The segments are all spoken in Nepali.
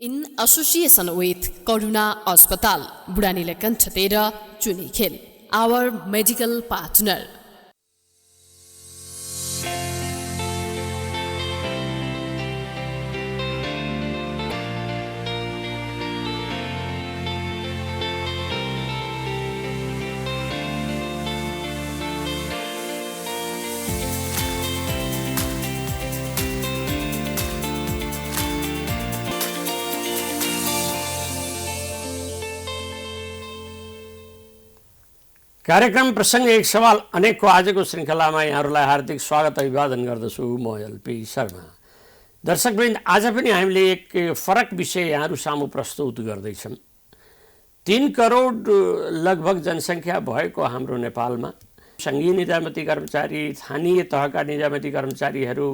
In association with Karuna Hospital, Budanilakhan Chatera, Chunikhel, our medical partner. कार्यक्रम प्रसंग एक सवाल अनेकको आजको श्रृङ्खलामा यहाँहरूलाई हार्दिक स्वागत अभिवादन गर्दछु म एलपी शर्मा। दर्शकवृन्द, आज पनि हामीले एक फरक विषय यहाँहरू सामु प्रस्तुत गर्दैछौँ। 3 करोड लगभग जनसङ्ख्या भएको हाम्रो नेपालमा सङ्घीय निजामती कर्मचारी, स्थानीय तहका निजामती कर्मचारीहरू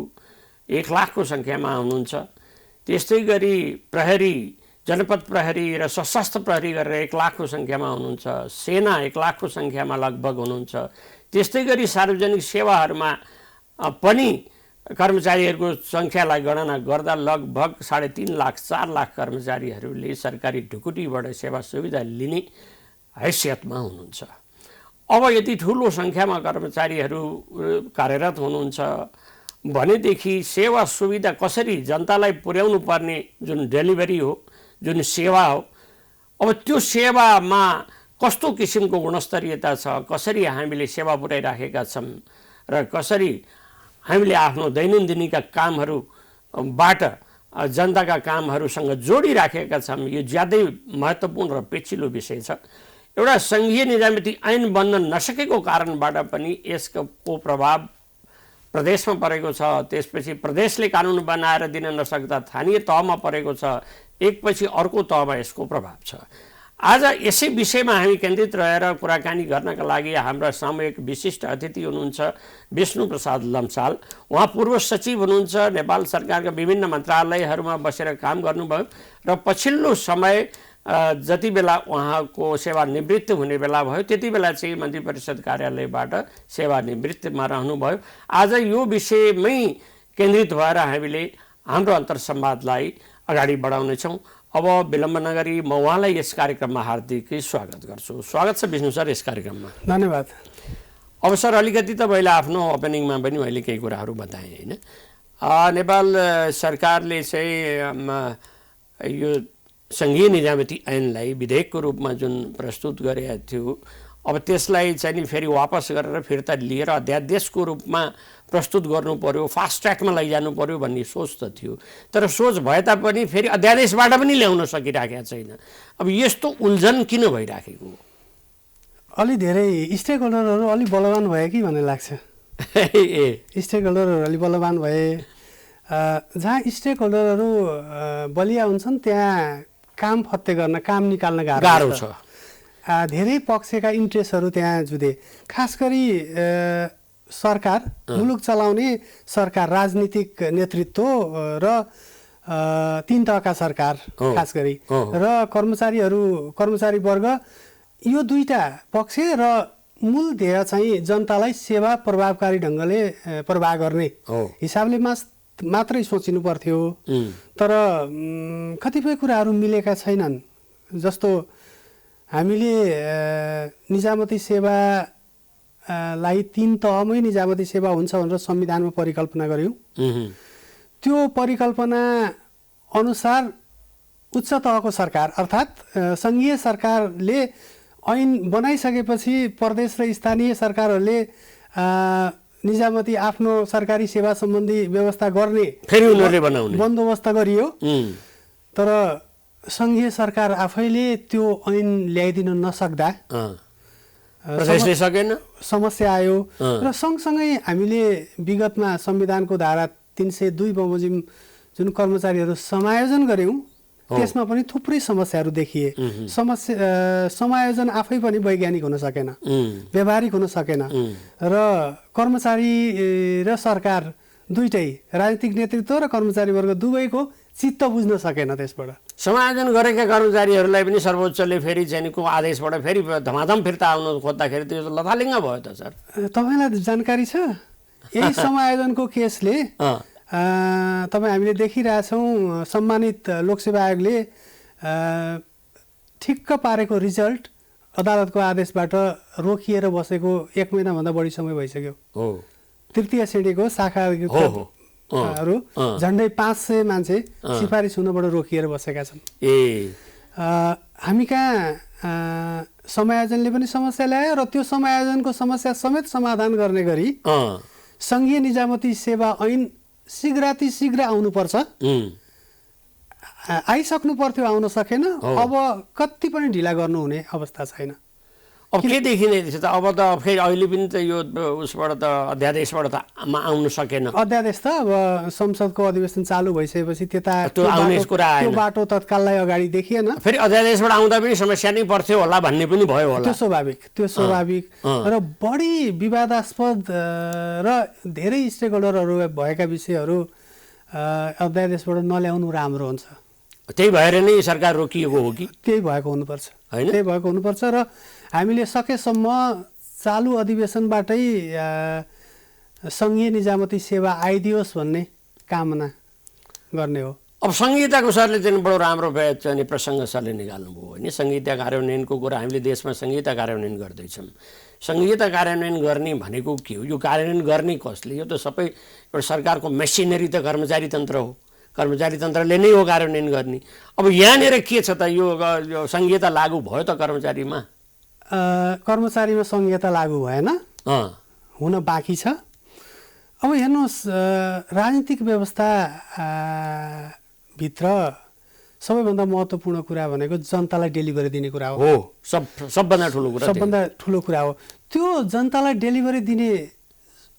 1 लाखको सङ्ख्यामा हुनुहुन्छ। त्यस्तै गरी प्रहरी, जनपद प्रहरी र सशस्त्र प्रहरी गरेर 1 लाखको सङ्ख्यामा हुनुहुन्छ। सेना 1 लाखको सङ्ख्यामा लगभग हुनुहुन्छ। त्यस्तै गरी सार्वजनिक सेवाहरूमा पनि कर्मचारीहरूको सङ्ख्यालाई गणना गर्दा लगभग 3.5 लाख 4 लाख कर्मचारीहरूले सरकारी ढुकुटीबाट सेवा सुविधा लिने हैसियतमा हुनुहुन्छ। अब यति ठुलो सङ्ख्यामा कर्मचारीहरू कार्यरत हुनुहुन्छ भनेदेखि सेवा सुविधा कसरी जनतालाई पुर्याउनु पर्ने जुन डेलिभरी हो, जुन सेवा हो, अब त्यो सेवामा कस्तो किसिमको गुणस्तरीयता छ, कसरी हामीले सेवा पुर्याइराखेका छौँ र कसरी हामीले आफ्नो दैनन्दिनीका कामहरूबाट जनताका कामहरूसँग जोडिराखेका छौँ, यो ज्यादै महत्त्वपूर्ण र पेचिलो विषय छ। एउटा सङ्घीय निजामती ऐन बन्न नसकेको कारणबाट पनि यसको प्रभाव प्रदेशमा परेको छ। त्यसपछि प्रदेशले कानुन बनाएर दिन नसक्दा स्थानीय तहमा परेको छ। एकपछि अर्को तहमा यसको प्रभाव छ। आज यसै विषयमा हामी केन्द्रित रहेर कुराकानी गर्नका लागि हाम्रा सामूहिक विशिष्ट अतिथि हुनुहुन्छ विष्णु प्रसाद लम्साल। उहाँ पूर्व सचिव हुनुहुन्छ, नेपाल सरकारका विभिन्न मन्त्रालयहरूमा बसेर काम गर्नुभयो र पछिल्लो समय जति बेला उहाँको सेवानिवृत्त हुने बेला भयो त्यति बेला चाहिँ मन्त्री परिषद कार्यालयबाट सेवानिवृत्तमा रहनुभयो। आज यो विषयमै केन्द्रित भएर हामीले हाम्रो अन्तर्संवादलाई अगाडि बढाउनेछौँ। अब विलम्ब नगरी म उहाँलाई यस कार्यक्रममा हार्दिक स्वागत गर्छु। स्वागत छ विष्णु सर यस कार्यक्रममा। धन्यवाद। अब सर, अलिकति त मैले आफ्नो ओपनिङमा पनि मैले केही कुराहरू बताएँ होइन। नेपाल सरकारले चाहिँ यो सङ्घीय निजामती ऐनलाई विधेयकको रूपमा जुन प्रस्तुत गरेको थियो, अब त्यसलाई चाहिँ नि फेरि वापस गरेर फिर्ता लिएर अध्यादेशको रूपमा प्रस्तुत गर्नु पर्यो, फास्ट ट्र्याकमा लैजानु पर्यो भन्ने सोच त थियो। तर सोच भए तापनि फेरि अध्यादेशबाट पनि ल्याउन सकिराखेको छैन। अब यस्तो उल्झन किन भइराखेको? अलि धेरै स्टेक होल्डरहरू अलि बलवान भए कि भन्ने लाग्छ। स्टेक होल्डरहरू अलि बलवान भए। जहाँ स्टेक होल्डरहरू बलिया हुन्छन् त्यहाँ काम फत्ते गर्न, काम निकाल्न गाह्रो छ। धेरै पक्षका इन्ट्रेस्टहरू त्यहाँ जुधे। खास गरी सरकार, मुलुक चलाउने सरकार, राजनीतिक नेतृत्व र 3 तहका सरकार खास गरी र कर्मचारी वर्ग, यो 2टा पक्ष र मूल ध्येय चाहिँ जनतालाई सेवा प्रभावकारी ढङ्गले प्रवाह गर्ने हिसाबले मात्रै सोचिनु पर्थ्यो। तर कतिपय कुराहरू मिलेका छैनन्। जस्तो हामीले निजामती सेवालाई 3 तहमै निजामती सेवा हुन्छ भनेर संविधानमा परिकल्पना गर्यौँ। त्यो परिकल्पना अनुसार उच्च तहको सरकार अर्थात् सङ्घीय सरकारले ऐन बनाइसकेपछि प्रदेश र स्थानीय सरकारहरूले निजामती आफ्नो सरकारी सेवा सम्बन्धी व्यवस्था गर्ने फेरि उनीहरूले बनाउने बन्दोबस्त गरियो। तर सङ्घीय सरकार आफैले त्यो ऐन ल्याइदिन नसक्दा समस्या आयो। र सँगसँगै हामीले विगतमा संविधानको धारा 302 बमोजिम जुन कर्मचारीहरू समायोजन गर्यौँ त्यसमा पनि थुप्रै समस्याहरू देखिए। समायोजन आफै पनि वैज्ञानिक हुन सकेन, व्यावहारिक हुन सकेन र कर्मचारी र सरकार दुईटै, राजनीतिक नेतृत्व र कर्मचारी वर्ग दुवैको चित्त बुझ्न सकेन। त्यसबाट समायोजन गरेका कर्मचारीहरूलाई पनि सर्वोच्चले फेरि को आदेशबाट फेरि धमाधम फिर्ता आउनु खोज्दाखेरि त्यो लथालिङ्ग भयो त सर। तपाईँलाई जानकारी छ यही समायोजनको केसले तपाईँ हामीले देखिरहेछौँ सम्मानित लोकसेवा आयोगले ठिक्क पारेको रिजल्ट अदालतको आदेशबाट रोकिएर बसेको 1 महिनाभन्दा बढी समय भइसक्यो। तृतीय श्रेणीको शाखा अधिकृतहरू झन्डै 500 मान्छे सिफारिस हुनबाट रोकिएर बसेका छन्। हामी कहाँ समायोजनले पनि समस्या ल्यायो र त्यो समायोजनको समस्या समेत समाधान गर्ने गरी सङ्घीय निजामती सेवा ऐन शीघ्र आउनुपर्छ। आइसक्नु पर्थ्यो, आउन सकेन। अब कति पनि ढिला गर्नुहुने अवस्था छैन। अब के देखिने रहेछ त? अब त फेरि अहिले पनि त यो उसबाट त अध्यादेशबाट त आउनु सकेन। अध्यादेश त अब संसदको अधिवेशन चालु भइसकेपछि त्यो आउने कुरा आएन। त्यो बाटो तत्काललाई अगाडि देखिएन। फेरि अध्यादेशबाट आउँदा पनि समस्या नै पर्थ्यो होला भन्ने पनि भयो होला। त्यो स्वाभाविक र बढी विवादास्पद र धेरै स्टेक होल्डरहरू भएका विषयहरू अध्यादेशबाट नल्याउनु राम्रो हुन्छ। त्यही भएर नै सरकार रोकिएको हो कि? त्यही भएको हुनुपर्छ, त्यही भएको हुनुपर्छ र हामीले सकेसम्म चालु अधिवेशनबाटै सङ्घीय निजामती सेवा आइदियोस् भन्ने कामना गर्ने हो। अब संहिताको सरले चाहिँ बडो राम्रो चाहिँ प्रसङ्ग सरले निकाल्नुभयो होइन। संहिता कार्यान्वयनको कुरा हामीले देशमा संहिता कार्यान्वयन गर्दैछौँ। संहिता कार्यान्वयन गर्ने भनेको के हो? यो कार्यान्वयन गर्ने कसले? यो त सबै एउटा सरकारको मेसिनरी त कर्मचारी तन्त्र हो। कर्मचारी तन्त्रले नै हो कार्यान्वयन गर्ने। अब यहाँनिर के छ त? यो संहिता लागू भयो त कर्मचारीमा? कर्मचारीमा संहिता लागू भएन, हुन बाँकी छ। अब हेर्नुहोस्, राजनीतिक व्यवस्था भित्र सबैभन्दा महत्त्वपूर्ण कुरा भनेको जनतालाई डेलिभरी दिने कुरा हो। सबभन्दा ठुलो कुरा हो। त्यो जनतालाई डेलिभरी दिने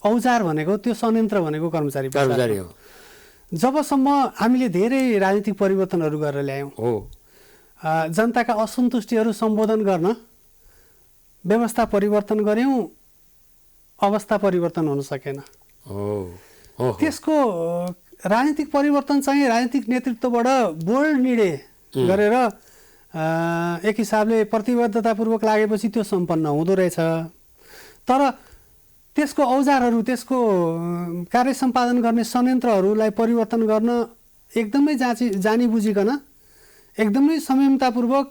औजार भनेको, त्यो संयन्त्र भनेको कर्मचारी हो। जबसम्म हामीले धेरै राजनीतिक परिवर्तनहरू गरेर ल्यायौँ, जनताका असन्तुष्टिहरू सम्बोधन गर्न व्यवस्था परिवर्तन गऱ्यौँ, अवस्था परिवर्तन हुन सकेन। त्यसको राजनीतिक परिवर्तन चाहिँ राजनीतिक नेतृत्वबाट बोल्ड निर्णय गरेर एक हिसाबले प्रतिबद्धतापूर्वक लागेपछि त्यो सम्पन्न हुँदो रहेछ। तर त्यसको औजारहरू, त्यसको कार्य सम्पादन गर्ने संयन्त्रहरूलाई परिवर्तन गर्न एकदमै जानी बुझिकन एकदमै संयमतापूर्वक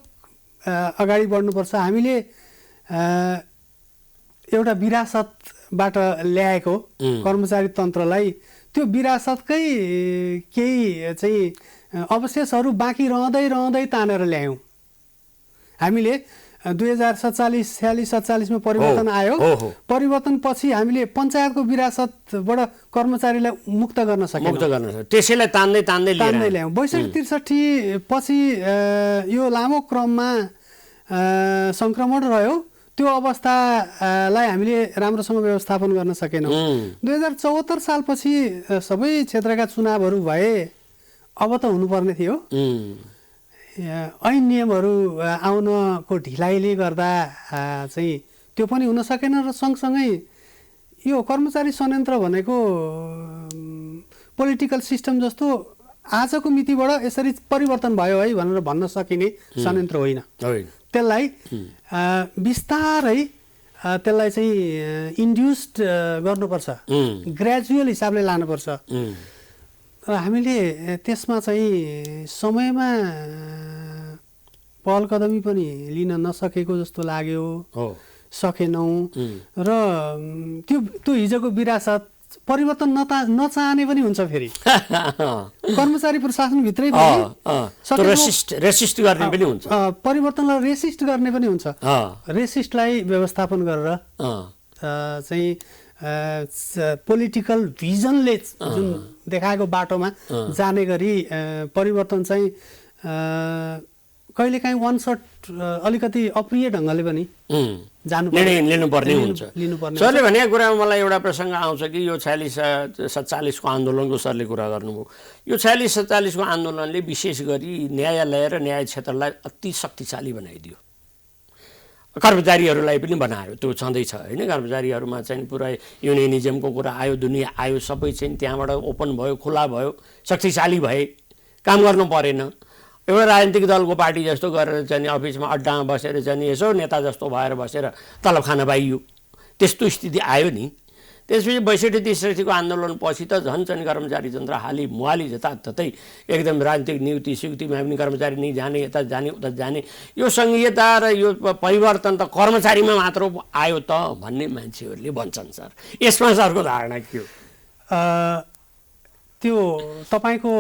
अगाडि बढ्नुपर्छ। हामीले एउटा विरासतबाट ल्याएको कर्मचारी तन्त्रलाई त्यो विरासतकै केही चाहिँ अवशेषहरू बाँकी रहँदै तानेर ल्यायौँ। हामीले 2047 मा परिवर्तन आयो। परिवर्तनपछि हामीले पञ्चायतको विरासतबाट कर्मचारीलाई मुक्त गर्न सकेनौँ। त्यसैलाई तान्दै ल्यायौँ। 62-63 पछि यो लामो क्रममा सङ्क्रमण रह्यो। त्यो अवस्थालाई हामीले राम्रोसँग व्यवस्थापन गर्न सकेनौँ। 2074 सालपछि सबै क्षेत्रका चुनावहरू भए। अब त हुनुपर्ने थियो। ऐन नियमहरू आउनको ढिलाइले गर्दा चाहिँ त्यो पनि हुन सकेन र सँगसँगै यो कर्मचारी संयन्त्र भनेको पोलिटिकल सिस्टम जस्तो आजको मितिबाट यसरी परिवर्तन भयो है भनेर भन्न सकिने संयन्त्र होइन। त्यसलाई बिस्तारै त्यसलाई चाहिँ इन्ड्युस्ड गर्नुपर्छ, ग्रेजुअल हिसाबले लानुपर्छ। र हामीले त्यसमा चाहिँ समयमा पहल कदमी पनि लिन नसकेको जस्तो लाग्यो, सकेनौँ। र त्यो हिजोको विरासत परिवर्तन नचाहने पनि हुन्छ। फेरि कर्मचारी प्रशासनभित्रै रेसिस्ट गर्ने पनि हुन्छ, परिवर्तनलाई रेसिस्ट गर्ने पनि हुन्छ। रेसिस्टलाई व्यवस्थापन गरेर चाहिँ पोलिटिकल भिजनले जुन देखाएको बाटोमा जाने गरी परिवर्तन चाहिँ कहिलेकाहीँ वान सट अलिकति अप्रिय ढङ्गले पनि निर्णय लिनुपर्ने हुन्छ। सरले भनेको कुरामा मलाई एउटा प्रसङ्ग आउँछ कि यो 46-47 को आन्दोलनको सरले कुरा गर्नुभयो। यो 46-47 को आन्दोलनले विशेष गरी न्यायालय र न्याय क्षेत्रलाई अति शक्तिशाली बनाइदियो। कर्मचारीहरूलाई पनि बनायो। त्यो छँदैछ होइन। कर्मचारीहरूमा चाहिँ पुरा युनियनिजमको कुरा आयो, दुनियाँ आयो, सबै चाहिँ त्यहाँबाट ओपन भयो, खुला भयो, शक्तिशाली भए, काम गर्नु परेन। एउटा राजनीतिक दलको पार्टी जस्तो गरेर चाहिँ अफिसमा अड्डामा बसेर चाहिँ यसो नेता जस्तो भएर बसेर तलब खान पाइयो, त्यस्तो स्थिति आयो नि। त्यसपछि 62-63 आन्दोलनपछि त झन् कर्मचारी तन्त्र हाली मुहाली जताततै एकदम राजनीतिक नियुक्ति सियुक्तिमा पनि कर्मचारी नै जाने, यता जाने उता जाने। यो सङ्घीयता र यो परिवर्तन त कर्मचारीमा मात्र आयो त भन्ने मान्छेहरूले भन्छन् सर। यसमा सरको धारणा के हो? त्यो तपाईँको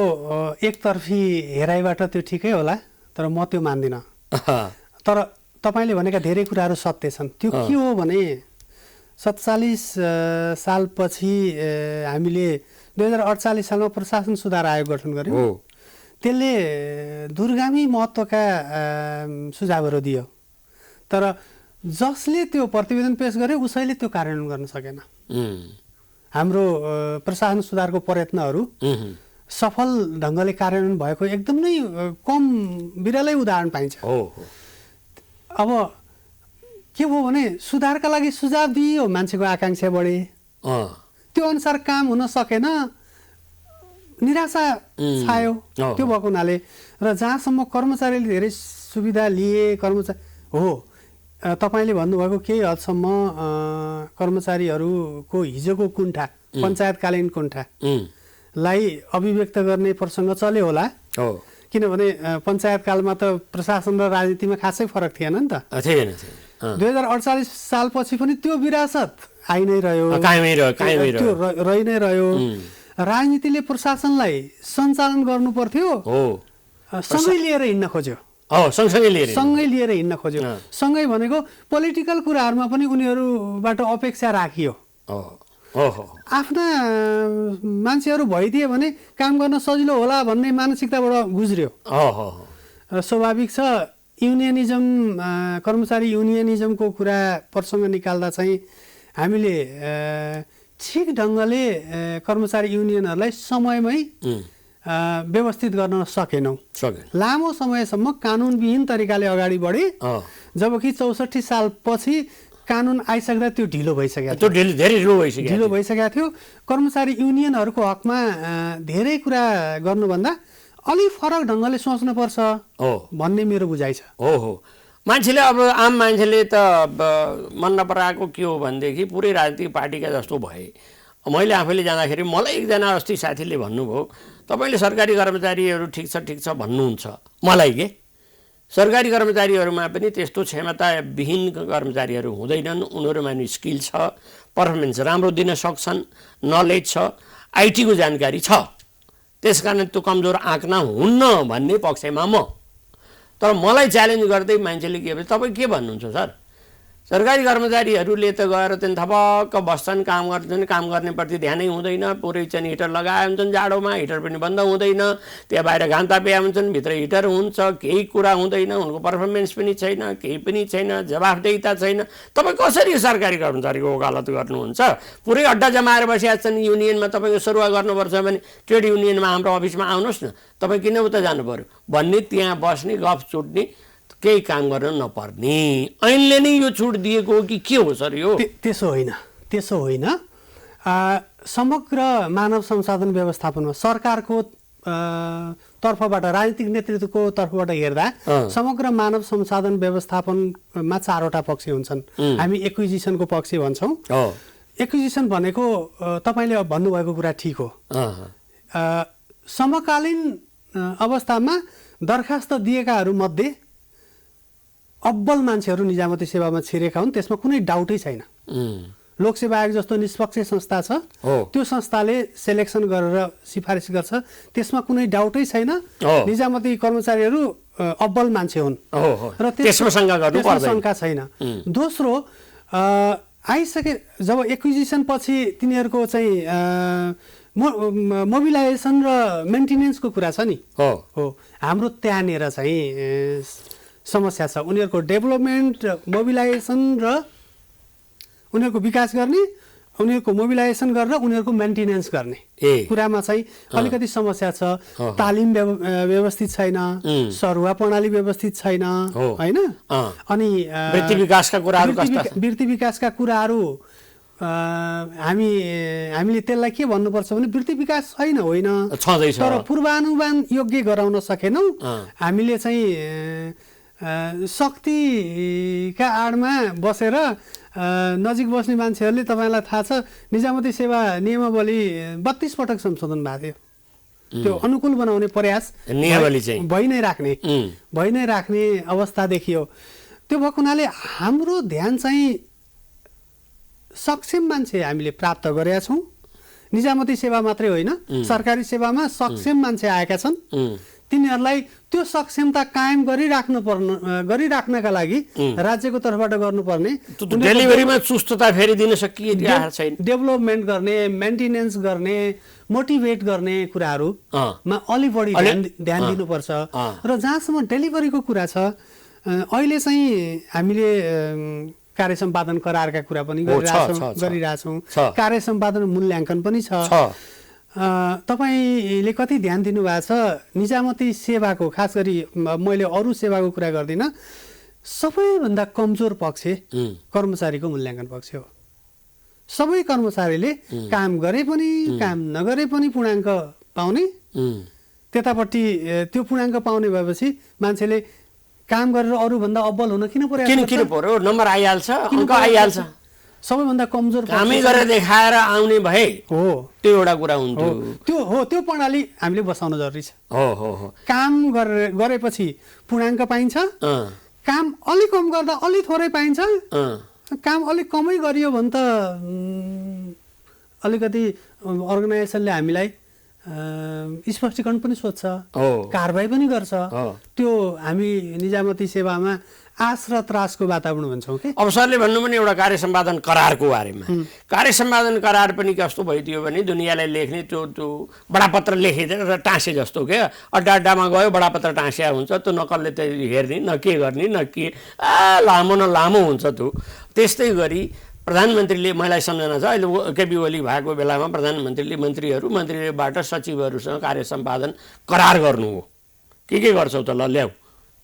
एकतर्फी हेराइबाट त्यो ठिकै होला, तर म त्यो मान्दिनँ। तर तपाईँले भनेका धेरै कुराहरू सत्य छन्। त्यो के हो भने 47 सालपछि हामीले 2048 सालमा प्रशासन सुधार आयोग गठन गर्यौँ। त्यसले दूरगामी महत्त्वका सुझावहरू दियो, तर जसले त्यो प्रतिवेदन पेश गर्यो उसैले त्यो कार्यान्वयन गर्न सकेन। हाम्रो प्रशासन सुधारको प्रयत्नहरू सफल ढङ्गले कार्यान्वयन भएको एकदम नै कम बिरलै उदाहरण पाइन्छ। अब के भयो भने सुधारका लागि सुझाव दियो, मान्छेको आकाङ्क्षा बढे, त्यो अनुसार काम हुन सकेन, निराशा छायो। त्यो भएको हुनाले र जहाँसम्म कर्मचारीले धेरै सुविधा लिए, कर्मचारी हो तपाईँले भन्नुभएको केही हदसम्म कर्मचारीहरूको हिजोको कुण्ठा, पञ्चायतकालीन कुण्ठालाई अभिव्यक्त गर्ने प्रसङ्ग चल्यो होला। किनभने पञ्चायतकालमा त प्रशासन र राजनीतिमा खासै फरक थिएन नि त। 2048 सालपछि पनि त्यो विरासत आइ नै रह्यो, त्यो रहि नै रह्यो। राजनीतिले प्रशासनलाई सञ्चालन गर्नु पर्थ्यो, सँगै लिएर हिँड्न खोज्यो। सँगै लिएर हिँड्न खोज्यो। सँगै भनेको पोलिटिकल कुराहरूमा पनि उनीहरूबाट अपेक्षा राखियो। आफ्ना मान्छेहरू भइदिए भने काम गर्न सजिलो होला भन्ने मानसिकताबाट गुज्रियो। स्वाभाविक छ युनियनिजम, कर्मचारी युनियनिजमको कुरा प्रसङ्ग निकाल्दा चाहिँ हामीले ठिक ढङ्गले कर्मचारी युनियनहरूलाई समयमै व्यवस्थित गर्न सकेनौँ। लामो समयसम्म कानुनविहीन तरिकाले अगाडि बढे, जबकि 64 सालपछि कानुन आइसक्दा त्यो ढिलो भइसकेको थियो। कर्मचारी युनियनहरूको हकमा धेरै कुरा गर्नुभन्दा अलि फरक ढङ्गले सोच्नुपर्छ भन्ने मेरो बुझाइ छ। मान्छेले अब आम मान्छेले त मन नपराएको के हो भनेदेखि पुरै राजनीतिक पार्टीका जस्तो भए। मैले आफैले जाँदाखेरि मलाई एकजना अस्ति साथीले भन्नुभयो, तपाईँले सरकारी कर्मचारीहरू ठिक छ भन्नुहुन्छ, मलाई के सरकारी कर्मचारीहरूमा पनि त्यस्तो क्षमताविहीन कर्मचारीहरू हुँदैनन्। उनीहरूमा नि स्किल छ, पर्फर्मेन्स राम्रो दिन सक्छन्, नलेज छ, आइटीको जानकारी छ, त्यस कारण त्यो कमजोर आँक्न हुन्न भन्ने पक्षमा म। तर मलाई च्यालेन्ज गर्दै मान्छेले के भन्छ, तपाईँ के भन्नुहुन्छ सर? सरकारी कर्मचारीहरूले त गएर चाहिँ थपक्क बस्छन्, काम गर्छन्, काम गर्नेप्रति ध्यानै हुँदैन, पुरै चाहिँ हिटर लगाए हुन्छन्, जाडोमा हिटर पनि बन्द हुँदैन, त्यहाँ बाहिर घाम तापिया हुन्छन्, भित्र हिटर हुन्छ, केही कुरा हुँदैन, उनको पर्फर्मेन्स पनि छैन, केही पनि छैन, जवाफदेहिता छैन। तपाईँ कसरी सरकारी कर्मचारीको वकालत गर्नुहुन्छ? पुरै अड्डा जमाएर बसिया छन् युनियनमा, तपाईँको सरुवा गर्नुपर्छ भने ट्रेड युनियनमा हाम्रो अफिसमा आउनुहोस् न, तपाईँ किन उता जानु पर्यो भन्ने, त्यहाँ बस्ने, गफ चुट्ने, केही काम गर्न नपर्ने ऐनले नै यो छुट दिएको हो कि के हो सर? यो त्यसो होइन। समग्र मानव संसाधन व्यवस्थापनमा सरकारको तर्फबाट, राजनीतिक नेतृत्वको तर्फबाट हेर्दा समग्र मानव संसाधन व्यवस्थापनमा 4वटा पक्ष हुन्छन्। हामी एक्विजिसनको पक्ष भन्छौँ। एक्विजिसन भनेको तपाईँले भन्नुभएको कुरा ठिक हो। समकालीन अवस्थामा दरखास्त दिएकाहरूमध्ये अब्बल मान्छेहरू निजामती सेवामा छिरेका हुन्, त्यसमा कुनै डाउटै छैन। लोकसेवा आयोग जस्तो निष्पक्ष संस्था छ, त्यो संस्थाले सेलेक्सन गरेर सिफारिस गर्छ, त्यसमा कुनै डाउटै छैन। निजामती कर्मचारीहरू अब्बल मान्छे हुन् र त्यसमा शङ्का छैन। दोस्रो, आइसके जब एक्विजिसन पछि तिनीहरूको चाहिँ मोबिलाइजेसन र मेन्टेनेन्सको कुरा छ नि, हाम्रो त्यहाँनिर चाहिँ समस्या छ। उनीहरूको डेभलपमेन्ट, मोबिलाइजेसन र उनीहरूको विकास गर्ने, उनीहरूको मोबिलाइजेसन गरेर उनीहरूको मेन्टेनेन्स गर्ने कुरामा चाहिँ अलिकति समस्या छ। तालिम व्यवस्थित छैन, सरुवा प्रणाली व्यवस्थित छैन, होइन? अनि वृत्ति विकासका कुराहरू हामीले त्यसलाई के भन्नुपर्छ भने वृत्ति विकास छैन होइन, तर पूर्वानुमान योग्य गराउन सकेनौँ। हामीले चाहिँ शक्तिका आडमा बसेर नजिक बस्ने मान्छेहरूले तपाईँलाई थाहा छ निजामती सेवा नियमावली 32 पटक संशोधन भएको थियो। त्यो अनुकूल बनाउने प्रयास नियमावली चाहिँ भइ नै राख्ने अवस्था देखियो। त्यो भएको हुनाले हाम्रो ध्यान चाहिँ सक्षम मान्छे हामीले प्राप्त गरेका छौँ। निजामती सेवा मात्रै होइन, सरकारी सेवामा सक्षम मान्छे आएका छन्। तिनीहरूलाई त्यो सक्षमता कायम गरिराख्नका लागि राज्यको तर्फबाट गर्नुपर्ने डेलिभरीमा चुस्तता फेरि दिन सकिएको छैन। डेभलपमेन्ट गर्ने, मेन्टेनेन्स गर्ने, मोटिभेट गर्ने कुराहरूमा अलि बढी ध्यान दिनुपर्छ। र जहाँसम्म डेलिभरीको कुरा छ, अहिले चाहिँ हामीले कार्य सम्पादन करारका कुरा पनि गरिरहेछौँ। कार्य सम्पादन मूल्याङ्कन पनि छ। तपाईँले कति ध्यान दिनुभएको छ निजामती सेवाको, खास गरी मैले अरू सेवाको कुरा गर्दिनँ, सबैभन्दा कमजोर पक्ष कर्मचारीको मूल्याङ्कन पक्ष हो। सबै कर्मचारीले काम गरे पनि काम नगरे पनि पूर्णाङ्क पाउने, त्यतापट्टि त्यो पूर्णाङ्क पाउने भएपछि मान्छेले काम गरेर अरूभन्दा अब्बल हुन किन पर्यो? नम्बर आइहाल्छ, अङ्क आइहाल्छ। सबैभन्दा कमजोर कामै गरेर देखाएर आउने भए हो, त्यो एउटा कुरा हुन्थ्यो। त्यो प्रणाली हामीले बसाउन जरुरी छ। हो काम गरेपछि पूर्णाङ्क पाइन्छ, काम अलिक कम गर्दा अलि थोरै पाइन्छ। काम अलिक कमै गरियो भने त अलिकति अर्गनाइजेसनले हामीलाई स्पष्टीकरण पनि सोध्छ, कारबाही पनि गर्छ। त्यो हामी निजामती सेवामा आश र त्रासको वातावरण भन्छौँ कि। अब सरले भन्नु पनि एउटा कार्य सम्पादन करारको बारेमा, कार्य सम्पादन करार पनि कस्तो भइदियो भने दुनियाँलाई लेख्ने त्यो बडापत्र लेखेर टाँसे जस्तो क्या, अड्डामा गयो बडापत्र टाँस्या हुन्छ, त्यो नक्कलले त हेर्ने न के गर्ने न के, लामो न लामो हुन्छ त्यो। त्यस्तै गरी प्रधानमन्त्रीले, मलाई सम्झना छ अहिले केपी ओली भएको बेलामा प्रधानमन्त्रीले मन्त्रीबाट सचिवहरूसँग कार्य सम्पादन करार गर्नु हो। के गर्छौ त, ल ल्याऊ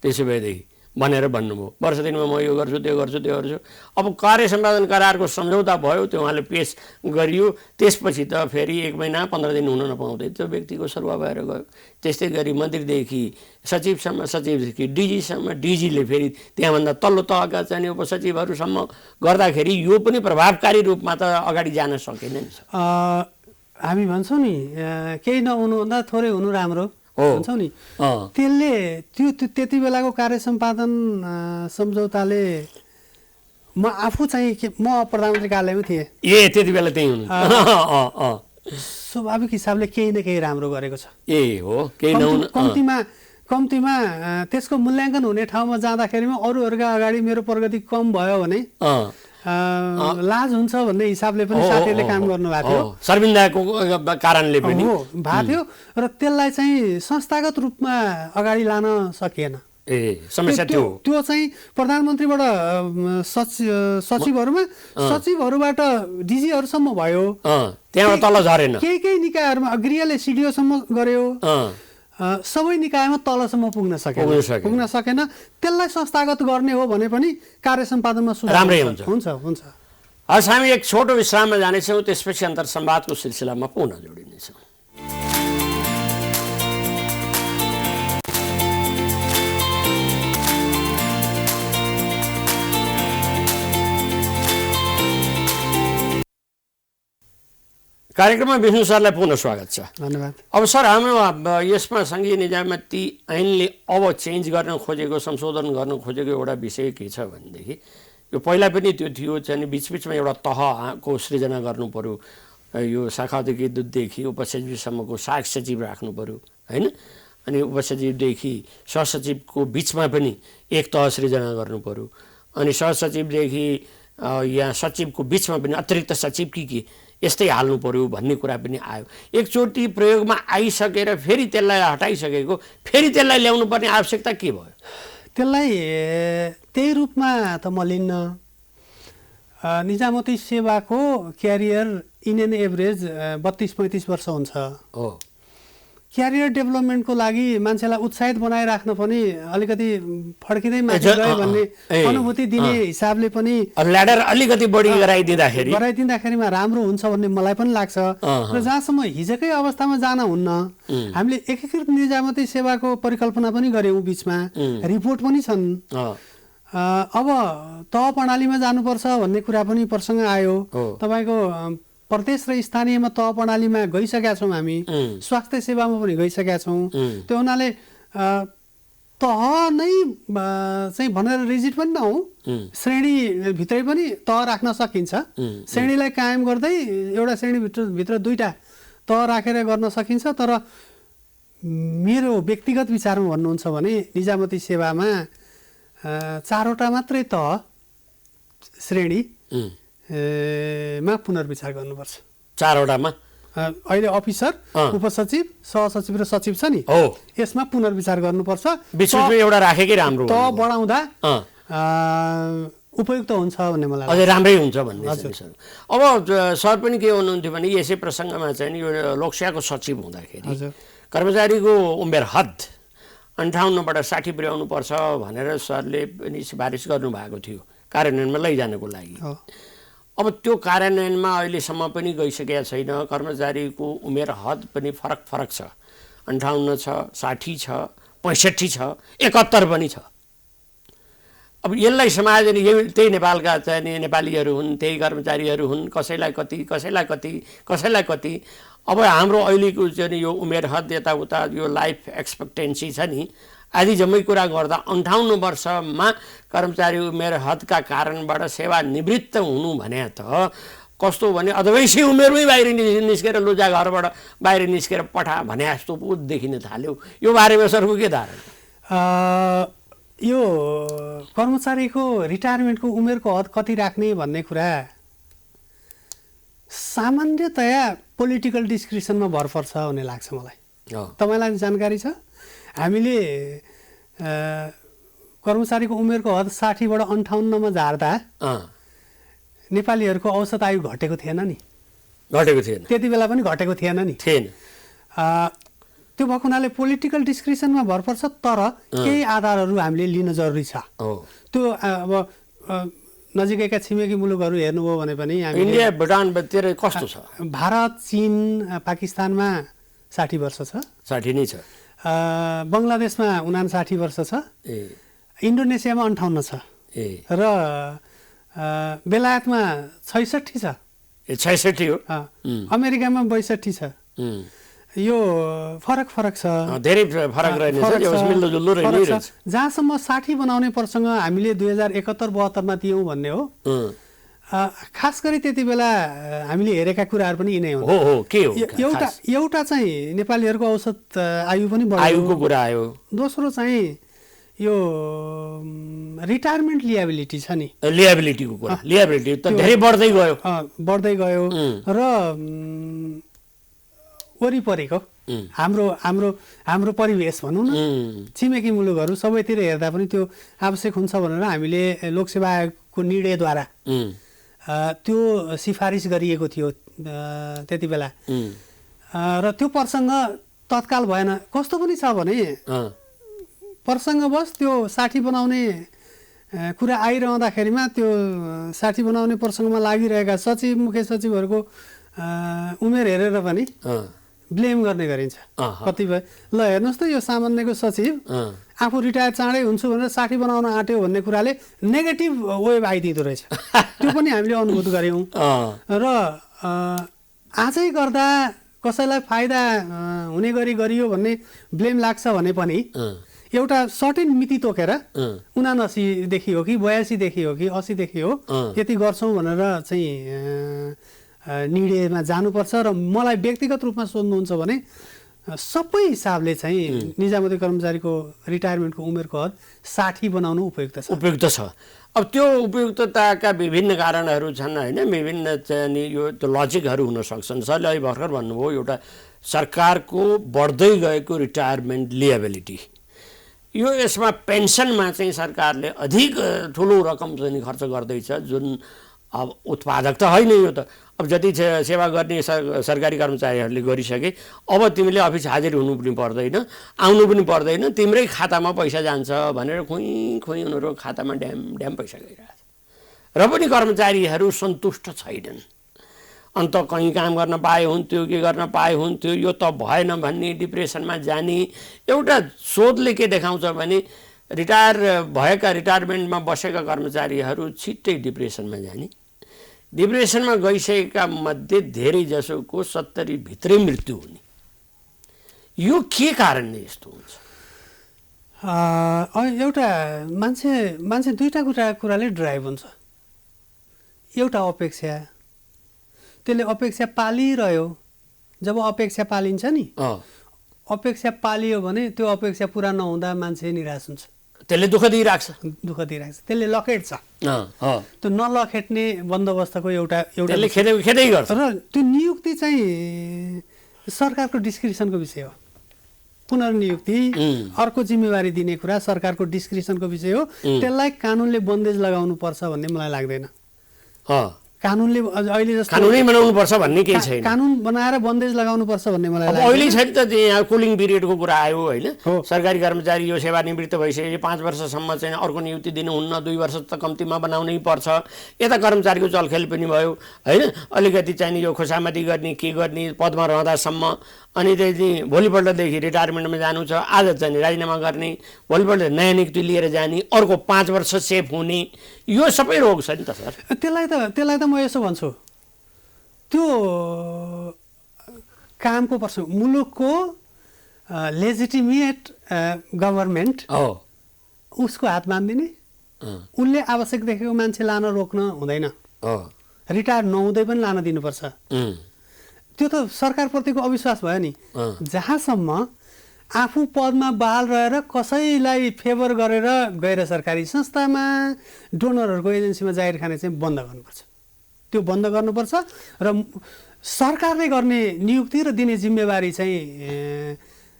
त्यसो भएदेखि भनेर भन्नुभयो। वर्ष दिनमा म यो गर्छु त्यो गर्छु। अब कार्य सम्पादन करारको सम्झौता भयो, त्यो उहाँले पेस गरियो। त्यसपछि त फेरि 1 महिना 15 दिन हुन नपाउँदै त्यो व्यक्तिको सरुवा भएर गयो। त्यस्तै गरी मन्त्रीदेखि सचिवसम्म, सचिवदेखि डिजीसम्म, डिजीले फेरि त्यहाँभन्दा तल्लो तहका चाहिँ उपसचिवहरूसम्म गर्दाखेरि यो पनि प्रभावकारी रूपमा त अगाडि जान सकेन नि। हामी भन्छौँ नि केही नहुनुभन्दा थोरै हुनु राम्रो भन्छौँ नि, त्यसले त्यति बेलाको कार्य सम्पादन सम्झौताले म आफू चाहिँ म प्रधानमन्त्री कार्यालयमै थिएँ, त्यति बेला त्यही हुनु स्वाभाविक हिसाबले केही न केही राम्रो गरेको छ। हो, केही नहुनु कम्तीमा त्यसको मूल्याङ्कन हुने ठाउँमा जाँदाखेरिमा अरूहरूका अगाडि मेरो प्रगति कम भयो भने लाज हुन्छ भन्ने हिसाबले पनि साथीहरूले काम गर्नुभएको थियो, शर्मिन्दाको कारणले पनि भएको थियो। र त्यसलाई चाहिँ संस्थागत रूपमा अगाडि लान सकिएन। समस्या त्यो चाहिँ प्रधानमन्त्रीबाट सचिवहरूबाट डिजीहरूसम्म भयो, त्यहाँ तल झरेन। केही निकायहरूमा गृहले सिडिओसम्म गर्यो, सबै निकायमा तलसम्म पुग्न सकेन। त्यसलाई संस्थागत गर्ने हो भने पनि कार्य सम्पादनमा राम्रै हुन्छ। हस्, हामी एक छोटो विश्राममा जानेछौँ, त्यसपछि अन्तर संवादको सिलसिलामा पुनः जोडिनेछौँ। कार्यक्रममा विष्णु सरलाई पुनः स्वागत छ। धन्यवाद। अब सर, हाम्रो यसमा सङ्घीय निजामती ऐनले अब चेन्ज गर्न खोजेको, संशोधन गर्न खोजेको एउटा विषय के छ भनेदेखि, यो पहिला पनि त्यो थियो चाहिँ बिचबिचमा एउटा तहको सृजना गर्नु पर्यो, यो शाखा अधिकृतदेखि उपसचिवसम्मको शाख सचिव राख्नु पर्यो होइन, अनि उपसचिवदेखि सहसचिवको बिचमा पनि एक तह सृजना गर्नु पर्यो, अनि सहसचिवदेखि यहाँ सचिवको बिचमा पनि अतिरिक्त सचिव के यस्तै हाल्नु पर्यो भन्ने कुरा पनि आयो। एकचोटि प्रयोगमा आइसकेर फेरि त्यसलाई हटाइसकेको, फेरि त्यसलाई ल्याउनु पर्ने आवश्यकता के भयो? त्यसलाई त्यही रूपमा त म लिन्न। निजामती सेवाको क्यारियर इन एन एभरेज 32-35 वर्ष हुन्छ। क्यारियर डेभलपमेन्टको लागि मान्छेलाई उत्साहित बनाइराख्न पनि अलिकति फड्किँदै माथि गयो भन्ने अनुभूति दिने हिसाबले पनि ल्याडर अलिकति बढी गराइदिँदाखेरिमा राम्रो हुन्छ भन्ने मलाई पनि लाग्छ। र जहाँसम्म हिजोकै अवस्थामा जान हुन्न, हामीले एकीकृत निजामती सेवाको परिकल्पना पनि गऱ्यौँ, बिचमा रिपोर्ट पनि छन्। अब तह प्रणालीमा जानुपर्छ भन्ने कुरा पनि प्रसङ्ग आयो। तपाईँको प्रदेश र स्थानीयमा तह प्रणालीमा गइसकेका छौँ हामी, स्वास्थ्य सेवामा पनि गइसकेका छौँ। त्यो हुनाले तह नै चाहिँ भनेर रिजिट पनि नहौँ, श्रेणीभित्रै पनि तह राख्न सकिन्छ। श्रेणीलाई कायम गर्दै एउटा श्रेणीभित्र दुईटा तह राखेर गर्न सकिन्छ। तर मेरो व्यक्तिगत विचारमा भन्नुहुन्छ भने निजामती सेवामा 4वटा मात्रै तह श्रेणी मा पुनर्विचार गर्नुपर्छ। 4वटामा अहिले अफिसर, उपसचिव, सहसचिव र सचिव छ नि, यसमा पुनर्विचार गर्नुपर्छ। बिचमा एउटा राखेकै राम्रो, तह बढाउँदा उपयुक्त हुन्छ भन्ने मलाई अझै राम्रै हुन्छ भन्ने। अब सर पनि के हुनुहुन्थ्यो भने यसै प्रसङ्गमा चाहिँ यो लोकसेवाको सचिव हुँदाखेरि कर्मचारीको उमेर हद 58बाट 60 पुर्याउनु पर्छ भनेर सरले पनि सिफारिस गर्नुभएको थियो कार्यान्वयनमा लैजानको लागि। अब त्यो कार्यान्वयनमा अहिलेसम्म पनि गइसकेका छैन। कर्मचारीको उमेर हद पनि फरक छ, 58 छ, 60 छ, 65 छ, 71 पनि छ। अब यसलाई समाजले त्यही नेपालका चाहिँ नेपालीहरू हुन्, त्यही कर्मचारीहरू हुन्, कसैलाई कति। अब हाम्रो अहिलेको चाहिँ यो उमेर हद यताउता यो लाइफ एक्सपेक्टेन्सी छ नि, आदि जम्मै कुरा गर्दा 58 वर्षमा कर्मचारी उमेर हदका कारणबाट सेवानिवृत्त हुनु भने त कस्तो भने अधवैँसी उमेरमै बाहिर निस्केर लुजा घरबाट बाहिर निस्केर पठा भने जस्तो पो देखिन थाल्यो। यो बारेमा सरको के धारणा? यो कर्मचारीको रिटायरमेन्टको उमेरको हद कति राख्ने भन्ने कुरा सामान्यतया पोलिटिकल डिस्क्रिप्सनमा भर पर्छ भन्ने लाग्छ मलाई। तपाईँलाई जानकारी छ, हामीले कर्मचारीको उमेरको हद 60बाट 58मा झार्दा नेपालीहरूको औसत आयु घटेको थिएन नि, त्यति बेला पनि घटेको थिएन नि। त्यो भएको हुनाले पोलिटिकल डिस्क्रिप्सनमा भर पर्छ। तर केही आधारहरू हामीले लिन जरुरी छ। त्यो अब नजिकैका छिमेकी मुलुकहरू हेर्नुभयो भने पनि इन्डिया, भुटानतिर कस्तो छ? भारत, चीन, पाकिस्तानमा 60 वर्ष छ, 60 नै छ। बङ्गलादेशमा 59 वर्ष छ, इन्डोनेसियामा 58 छ, र बेलायतमा 66 छ। 66 हो। अमेरिकामा 62 छ। यो फरक छ, धेरै फरक रहेछ। जहाँसम्म 60 बनाउने प्रसङ्ग हामीले 2071-72मा दियौँ भन्ने हो। खास गरी त्यति बेला हामीले हेरेका कुराहरू पनि यिनै हुन्। एउटा चाहिँ नेपालीहरूको औसत आयु पनि आयुको कुरा आयो। दोस्रो चाहिँ यो रिटायरमेन्ट लिएबिलिटी छ नि, लिएबिलिटीको कुरा, लिएबिलिटी त धेरै बढ्दै गयो र वरिपरिको हाम्रो परिवेश भनौँ न, छिमेकी मुलुकहरू सबैतिर हेर्दा पनि त्यो आवश्यक हुन्छ भनेर हामीले लोकसेवा आयोगको निर्णयद्वारा त्यो सिफारिस गरिएको थियो त्यति बेला। र त्यो प्रसङ्ग तत्काल भएन। कस्तो पनि छ भने प्रसङ्गवश त्यो 60 बनाउने कुरा आइरहँदाखेरिमा त्यो 60 बनाउने प्रसङ्गमा लागिरहेका सचिव, मुख्य सचिवहरूको उमेर हेरेर पनि ब्लेम गर्ने गरिन्छ कतिपय। ल हेर्नुहोस् त, यो सामान्यको सचिव आफू रिटायर चाँडै हुन्छु भनेर 60 बनाउन आँट्यो भन्ने कुराले नेगेटिभ वेभ आइदिँदो रहेछ। त्यो पनि हामीले अनुभूत गऱ्यौँ। र आजै गर्दा कसैलाई फाइदा हुने गरी गरियो भन्ने ब्लेम लाग्छ भने पनि एउटा सर्टेन मिति तोकेर 79 देखि हो कि 82 देखि हो कि 80 देखि हो, यति गर्छौँ भनेर चाहिँ निर्णयमा जानुपर्छ। र मलाई व्यक्तिगत रूपमा सोध्नुहुन्छ भने सबै हिसाबले चाहिँ निजामती कर्मचारीको रिटायरमेन्टको उमेरको हद 60 बनाउनु उपयुक्त छ। अब त्यो उपयुक्तताका विभिन्न कारणहरू छन् होइन, विभिन्न चाहिँ यो लजिकहरू हुन सक्छन्। सरले अहिले भर्खर भन्नुभयो एउटा सरकारको बढ्दै गएको रिटायरमेन्ट लिएबिलिटी, यो यसमा पेन्सनमा चाहिँ सरकारले अधिक ठुलो रकम चाहिँ खर्च गर्दैछ, जुन अब उत्पादक त होइन यो त। अब जति सेवा गर्ने सरकारी कर्मचारीहरूले गरिसके अब तिमीले अफिस हाजिर हुनु पनि पर्दैन, आउनु पनि पर्दैन, तिम्रै खातामा पैसा जान्छ भनेर खुइ उनीहरू खातामा ड्याम ड्याम पैसा गइरहेको छ। र पनि कर्मचारीहरू सन्तुष्ट छैनन्। अन्त कहीँ काम गर्न पाए हुन्थ्यो, के गर्न पाए हुन्थ्यो, यो त भएन भन्ने, डिप्रेसनमा जाने। एउटा शोधले के देखाउँछ भने रिटायरमेन्टमा बसेका कर्मचारीहरू छिट्टै डिप्रेसनमा जाने। डिप्रेसनमा गइसकेका मध्ये धेरै जसोको 70 भित्रै मृत्यु हुने। यो के कारणले यस्तो हुन्छ? एउटा मान्छे दुईटा कुराले ड्राइभ हुन्छ। एउटा अपेक्षा, त्यसले अपेक्षा पालिरह्यो। जब अपेक्षा पालिन्छ नि, अपेक्षा पालियो भने त्यो अपेक्षा पुरा नहुँदा मान्छे निराश हुन्छ, त्यसले दुःख दिइराख्छ, त्यसले लखेट्छ। त्यो नलखेट्ने बन्दोबस्तको एउटा खेदै गर्छ। र त्यो नियुक्ति चाहिँ सरकारको डिस्क्रिप्सनको विषय हो। पुनर्नियुक्ति अर्को जिम्मेवारी दिने कुरा सरकारको डिस्क्रिप्सनको विषय हो। त्यसलाई कानुनले बन्देज लगाउनु पर्छ भन्ने मलाई लाग्दैन। कानुनले अहिले जस्तो कानुनै बनाउनु पर्छ भन्ने केही छैन। कानुन बनाएर बन्देज लगाउनु पर्छ भन्ने मलाई लाग्दैन। अहिले छैन त, यहाँ कुलिङ पिरियडको कुरा आयो होइन। सरकारी कर्मचारी यो सेवानिवृत्त भइसकेपछि 5 वर्षसम्म चाहिँ अर्को नियुक्ति दिनुहुन्न, 2 वर्ष त कम्तीमा बनाउनै पर्छ। यता कर्मचारीको चलखेल पनि भयो होइन। अलिकति चाहिँ यो खुसामदी गर्ने, के गर्ने, पदमा रहँदासम्म। अनि चाहिँ भोलिपल्टदेखि रिटायरमेन्टमा जानु छ, आज चाहिँ राजीनामा गर्ने, भोलिपल्ट नयाँ नियुक्ति लिएर जाने, अर्को 5 वर्ष सेफ हुने, यो सबै रोग छ नि त सर। त्यसलाई त म यसो भन्छु, त्यो कामको पर्छ मुलुकको लेजिटिमेट गभर्मेन्ट उसको हात बाँधिदिने। उसले आवश्यक देखेको मान्छे लान रोक्न हुँदैन, रिटायर नहुँदै पनि लान दिनुपर्छ। त्यो त सरकारप्रतिको अविश्वास भयो नि। जहाँसम्म आफू पदमा बहाल रहेर कसैलाई फेभर गरेर गैर सरकारी संस्थामा, डोनरहरूको एजेन्सीमा जागिर खाने चाहिँ बन्द गर्नुपर्छ। त्यो बन्द गर्नुपर्छ र सरकारले गर्ने नियुक्ति र दिने जिम्मेवारी चाहिँ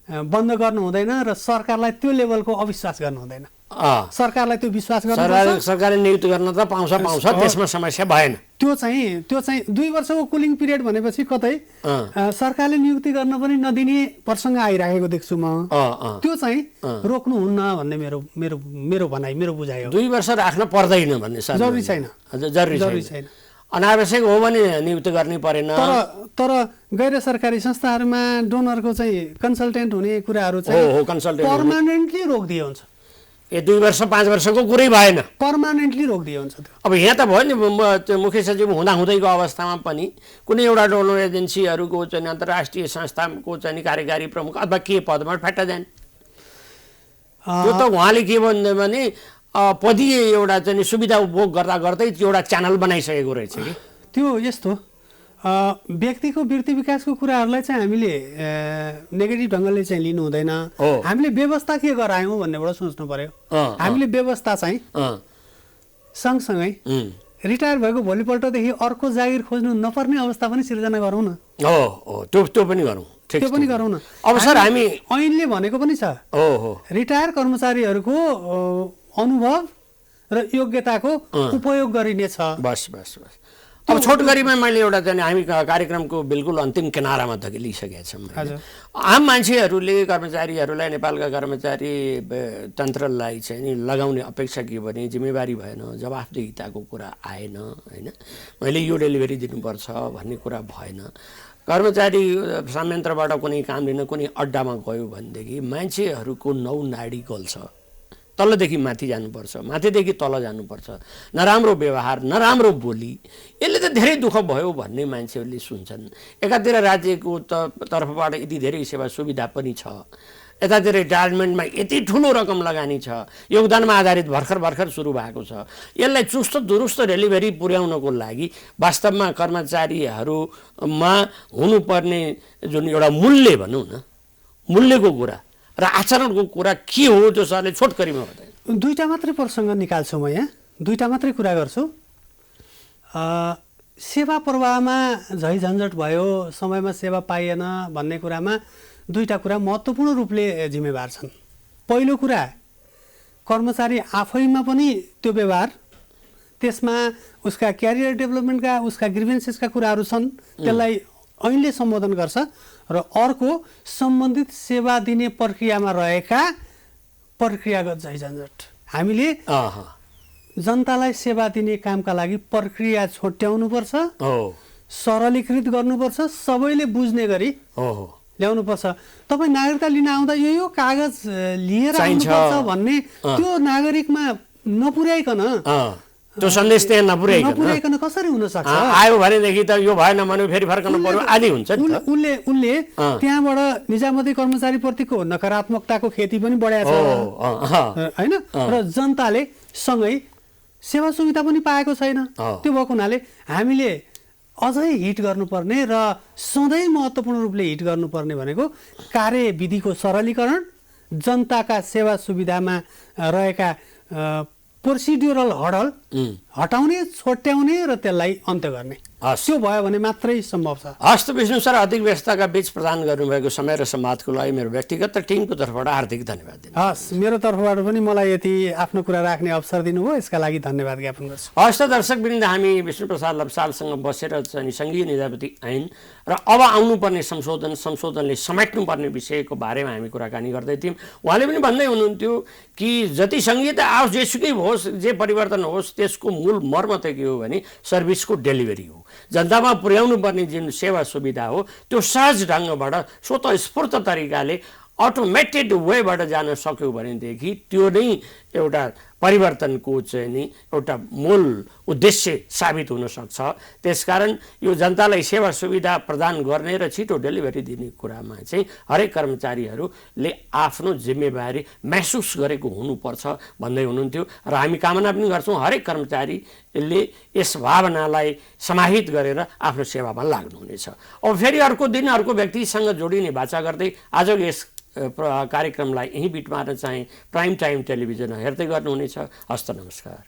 बन्द गर्नु हुँदैन र सरकारलाई त्यो लेभलको अविश्वास गर्नु हुँदैन। सरकारलाई त्यो विश्वास गर्नु, सरकारले नियुक्ति गर्न त पाउँछ, त्यसमा समस्या भएन। त्यो चाहिँ 2 वर्षको कुलिङ पिरियड भनेपछि कतै सरकारले नियुक्ति गर्न पनि नदिने प्रसङ्ग आइराखेको देख्छु म। त्यो चाहिँ रोक्नुहुन्न भन्ने मेरो भनाइ, मेरो बुझाइ हो। 2 वर्ष राख्न पर्दैन भन्ने जरुरी छैन, जरुरी छैन। अनावश्यक हो भने नियुक्ति गर्नै परेन। तर गैर सरकारी संस्थाहरूमा डोनरको चाहिँ कन्सल्टेन्ट हुने कुराहरू चाहिँ पर्मानेन्टली रोकिदिए हुन्छ। 2 वर्ष 5 वर्षको कुरै भएन, पर्मानेन्टली रोकिदिए हुन्छ। अब यहाँ त भयो नि, मुख्य सचिव हुँदाहुँदैको अवस्थामा पनि कुनै एउटा डोनर एजेन्सीहरूको चाहिँ अन्तर्राष्ट्रिय संस्थाको चाहिँ कार्यकारी प्रमुख अथवा के पदमा फ्याट्टा जाने। त्यो त उहाँले के भन्दै भने पदीय एउटा चाहिँ सुविधा उपभोग गर्दा गर्दै एउटा च्यानल बनाइसकेको रहेछ कि। त्यो यस्तो व्यक्तिको वृत्ति विकासको कुराहरूलाई चाहिँ हामीले नेगेटिभ ढङ्गले चाहिँ लिनु हुँदैन। हामीले व्यवस्था के गरायौँ भन्नेबाट सोच्नु पर्यो। हामीले व्यवस्था चाहिँ सँगसँगै रिटायर भएको भोलिपल्टदेखि अर्को जागिर खोज्नु नपर्ने अवस्था पनि सिर्जना गरौँ न। त्यो पनि गरौँ, त्यो पनि गरौँ न। अब सर हामी ऐनले भनेको पनि छ, रिटायर कर्मचारीहरूको अनुभव र योग्यताको उपयोग गरिनेछ। बस। अब छोटकरीमा मैले एउटा चाहिँ हामी कार्यक्रमको बिल्कुल अन्तिम किनारामा धकेलिसकेका छौँ। आम मान्छेहरूले कर्मचारीहरूलाई, नेपालका कर्मचारी तन्त्रलाई चाहिँ नि लगाउने अपेक्षा के भने जिम्मेवारी भएन, जवाफदेहिताको कुरा आएन होइन। मैले यो डेलिभरी दिनुपर्छ भन्ने कुरा भएन। कर्मचारी संयन्त्रबाट कुनै काम लिन कुनै अड्डामा गयो भनेदेखि मान्छेहरूको नौ नाडी गल्छ। तलदेखि माथि जानुपर्छ, माथिदेखि तल जानुपर्छ, नराम्रो व्यवहार, नराम्रो बोली, यसले त धेरै दुःख भयो भन्ने मान्छेहरूले सुन्छन्। एकातिर राज्यको तर्फबाट यति धेरै सेवा सुविधा पनि छ, यतातिर रिटायरमेन्टमा यति ठुलो रकम लगानी छ, योगदानमा आधारित भर्खर सुरु भएको छ। यसलाई चुस्त दुरुस्त डेलिभरी पुर्याउनको लागि वास्तवमा कर्मचारीहरूमा हुनुपर्ने जुन एउटा मूल्य भनौँ न, मूल्यको कुरा र आचरणको कुरा के हो जो सरले छोटकरीमा बताए? 2टा मात्रै प्रसङ्ग निकाल्छु म यहाँ, 2टा मात्रै कुरा गर्छु। सेवा प्रवाहमा झैझन्झट भयो, समयमा सेवा पाइएन भन्ने कुरामा 2टा कुरा महत्त्वपूर्ण रूपले जिम्मेवार छन्। पहिलो कुरा, कर्मचारी आफैमा पनि त्यो व्यवहार त्यसमा उसका क्यारियर डेभलपमेन्टका उसका ग्रिभेन्सेसका कुराहरू छन्, त्यसलाई ऐनले सम्बोधन गर्छ। र अर्को सम्बन्धित सेवा दिने प्रक्रियामा रहेका प्रक्रियागत झैझन्झट। हामीले जनतालाई सेवा दिने कामका लागि प्रक्रिया छोट्याउनुपर्छ, सरलीकृत गर्नुपर्छ, सबैले बुझ्ने गरी ल्याउनुपर्छ। तपाईँ नागरिकता लिन आउँदा यो कागज लिएर आउनुपर्छ भन्ने त्यो नागरिकमा नपुर्याइकन, त्यो सन्देश त्यहाँ नपुर्याइकन कसरी हुन सक्छ? आयो भनेदेखि त यो भएन भने फेरि फर्कनु पर्यो आदि हुन्छ नि त। उनले त्यहाँबाट निजामती कर्मचारीप्रतिको नकारात्मकताको खेती पनि बढाएको छ हैन, र जनताले सँगै सेवा सुविधा पनि पाएको छैन। त्यो भएको हुनाले हामीले अझै हिट गर्नुपर्ने र सधैँ महत्त्वपूर्ण रूपले हिट गर्नुपर्ने भनेको कार्यविधिको सरलीकरण, जनताका सेवा सुविधामा रहेका प्रोसिड्युरल हडल हटाउने, छोट्याउने र त्यसलाई अन्त्य गर्ने। त्यो भयो भने मात्रै सम्भव छ। हस्त विष्णु सर, अधिक व्यस्तका बीच प्रदान गर्नुभएको समय र संवादको लागि मेरो व्यक्तिगत र टिमको तर्फबाट हार्दिक धन्यवाद दिनु। हस्, मेरो तर्फबाट पनि मलाई यति आफ्नो कुरा राख्ने अवसर दिनुभयो, यसका लागि धन्यवाद ज्ञापन गर्छु। हस्त दर्शकवृन्द, हामी विष्णु प्रसाद लम्सालसँग बसेर चाहिँ सङ्घीय निजामती ऐन र अब आउनुपर्ने संशोधनले समेट्नुपर्ने विषयको बारेमा हामी कुराकानी गर्दै थियौँ। उहाँले पनि भन्दै हुनुहुन्थ्यो कि जति सङ्घीयता आओस्, जेसुकै होस्, जे परिवर्तन होस्, त्यसको मूल मर्म त के हो भने सर्भिसको डेलिभरी हो। जनतामा पुर्याउनु पर्ने जुन सेवा सुविधा हो त्यो सहज ढङ्गबाट स्वतस्फूर्त तरिकाले अटोमेटेड वेबाट जान सक्यो भनेदेखि त्यो नै एउटा परिवर्तनको चाहिँ नि एउटा मूल उद्देश्य साबित हुन सक्छ। त्यसकारण यो जनतालाई सेवा सुविधा प्रदान गर्ने र छिटो डेलिभरी दिने कुरामा चाहिँ हरेक कर्मचारीहरूले आफ्नो जिम्मेवारी महसुस गरेको हुनुपर्छ भन्दै हुनुहुन्थ्यो र हामी कामना पनि गर्छौँ हरेक कर्मचारीले यस भावनालाई समाहित गरेर आफ्नो सेवामा लाग्नुहुनेछ। अब फेरि अर्को दिन अर्को व्यक्तिसँग जोडिने बाचा गर्दै आजको यस कार्यक्रमलाई यहीँ बिटमा चाहिँ प्राइम टाइम टेलिभिजन हेर्दै गर्नुहुनेछ। हस्त नमस्कार।